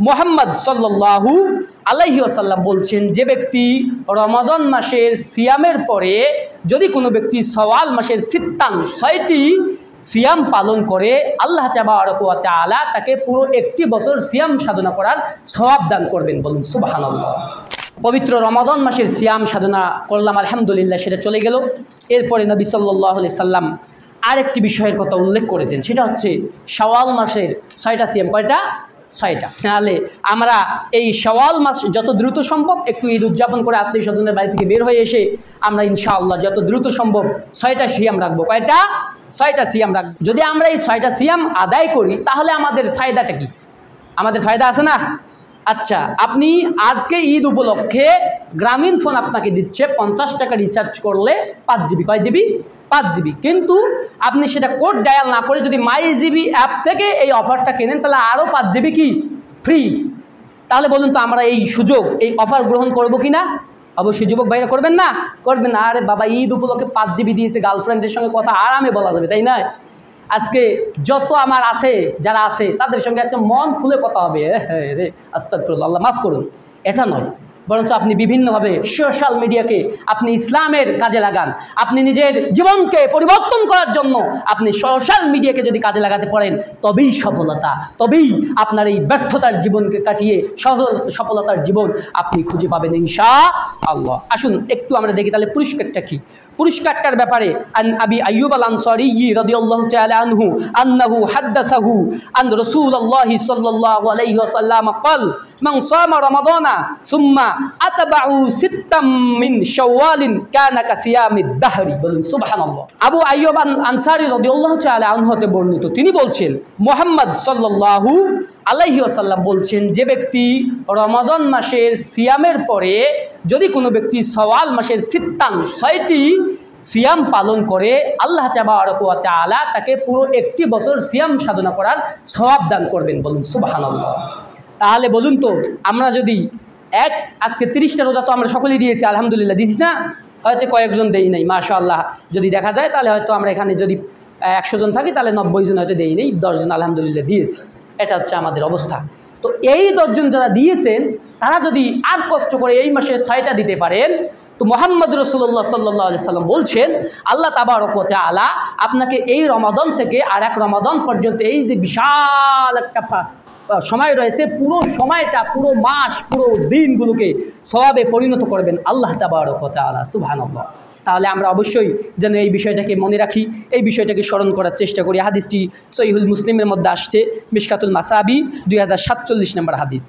মুহাম্মদ সাল্লাল্লাহু আলাইহি ওয়াসাল্লাম বলছেন, যে ব্যক্তি রমাদান মাসের সিয়ামের পরে যদি কোনো ব্যক্তি শাওয়াল মাসের ৬টি সিয়াম পালন করে, আল্লাহ তাবারক ওয়া তাআলা তাকে পুরো একটি বছর সিয়াম সাধনা করার সওয়াব দান করবেন। বলুন সুবহানাল্লাহ। পবিত্র রমাদান মাসের সিয়াম সাধনা করলাম, আলহামদুলিল্লাহ, সেটা চলে গেল। এরপরে নবী সাল্লাল্লাহু আলাইহি সাল্লাম আরেকটি বিষয়ের কথা উল্লেখ করেছেন, সেটা হচ্ছে শাওয়াল মাসের ৬টা সিয়াম। কয়টা? ৬টা। তাহলে আমরা এই শাওয়াল মাস যত দ্রুত সম্ভব একটু ঈদ উদযাপন করে আত্মীয় স্বজনের বাড়ি থেকে বের হয়ে এসে আমরা ইনশাআল্লাহ যত দ্রুত সম্ভব ৬টা সিয়াম রাখবো। কয়টা? ৬টা সিয়াম রাখবো। যদি আমরা এই ৬টা সিয়াম আদায় করি তাহলে আমাদের ফায়দাটা কি? আমাদের ফায়দা আছে না? আচ্ছা, আপনি আজকে ঈদ উপলক্ষে গ্রামীণ ফোন আপনাকে দিচ্ছে 50 টাকা রিচার্জ করলে 5 জিবি। কয় জিবি? 5 জিবি। কিন্তু আপনি সেটা কোড ডায়াল না করে যদি মাই জিবি অ্যাপ থেকে এই অফারটা কেনেন তাহলে আরও 5 জিবি কি ফ্রি। তাহলে বলুন তো আমরা এই সুযোগ, এই অফার গ্রহণ করব কি না? অবশ্যই যুবক ভাইরা করবেন না? করবেন না? আরে বাবা, ঈদ উপলক্ষে 5 জিবি দিয়েছে, গার্লফ্রেন্ডের সঙ্গে কথা আরামে বলা যাবে, তাই না? আজকে যত আমার আছে, যারা আছে তাদের সঙ্গে আজকে মন খুলে কথা হবে। রে আস্তাগফিরুল্লাহ, আল্লাহ মাফ করুন। এটা নয়, বরঞ্চ আপনি বিভিন্নভাবে সোশ্যাল মিডিয়াকে আপনি ইসলামের কাজে লাগান। আপনি নিজের জীবনকে পরিবর্তন করার জন্য আপনি সোশ্যাল মিডিয়াকে যদি কাজে লাগাতে পারেন তবেই সফলতা, তবেই আপনার এই ব্যর্থতার জীবনকে কাটিয়ে সফলতার জীবন আপনি খুঁজে পাবেন ইনশাআল্লাহ। আসুন একটু আমরা দেখি তাহলে পুরস্কারটা কি। পুরস্কারটার ব্যাপারে আন আবি আইয়ুব আল আনসারী রাদিয়াল্লাহু তাআলা আনহু আন্নাহু হাদাসাহু আন রাসূলুল্লাহি সাল্লাল্লাহু আলাইহি ওয়াসাল্লাম قال من صام رمضان ثم আতবাউ সিত্তাম মিন শাওয়ালিন কানা কাসিয়ামিদ দাহরি। বলুন সুবহানাল্লাহ। আবু আইয়ুব আনসারী রাদিয়াল্লাহু তাআলা আনহু হতে বর্ণিত, তিনি বলছেন মুহাম্মদ সাল্লাল্লাহু আলাইহি ওয়াসাল্লাম বলছেন, যে ব্যক্তি রমাদান মাসের সিয়ামের পরে যদি কোনো ব্যক্তি শাওয়াল মাসের ৬টি সিয়াম পালন করে, আল্লাহ তাবারক ওয়া তাআলা তাকে পুরো একটি বছর সিয়াম সাধনা করার সওয়াব দান করবেন। বলুন সুবহানাল্লাহ। তাহলে বলুন তো আমরা যদি আজকে 30টা রোজা তো আমরা সকলেই দিয়েছি, আলহামদুলিল্লাহ, দিচ্ছি না? হয়তো কয়েকজন দেই নাই, মাশাআল্লাহ যদি দেখা যায় তাহলে হয়তো আমরা এখানে যদি 100 জন থাকি তাহলে 90 জন হয়তো দেই নেই, 10 জন আলহামদুলিল্লাহ দিয়েছি। এটা হচ্ছে আমাদের অবস্থা। তো এই 10 জন যারা দিয়েছেন তারা যদি আর কষ্ট করে এই মাসে 6টা দিতে পারেন, তো মুহাম্মদ রাসূলুল্লাহ সাল্লাল্লাহু আলাইহি সাল্লাম বলছেন আল্লাহ তাবারক ওয়া তাআলা আপনাকে এই রমাদান থেকে আর এক রমাদান পর্যন্ত এই যে বিশাল একটা সময় রয়েছে, পুরো সময়টা, পুরো মাস, পুরো দিনগুলোকে সওয়াবে পরিণত করবেন আল্লাহ তাবারক ওয়া তাআলা। সুবহানাল্লাহ। তাহলে আমরা অবশ্যই যেন এই বিষয়টাকে মনে রাখি, এই বিষয়টাকে স্মরণ করার চেষ্টা করি। হাদিসটি সহিহুল মুসলিমের মধ্যে আসছে, মিশকাতুল মাসাবি 2047 নম্বর হাদিস।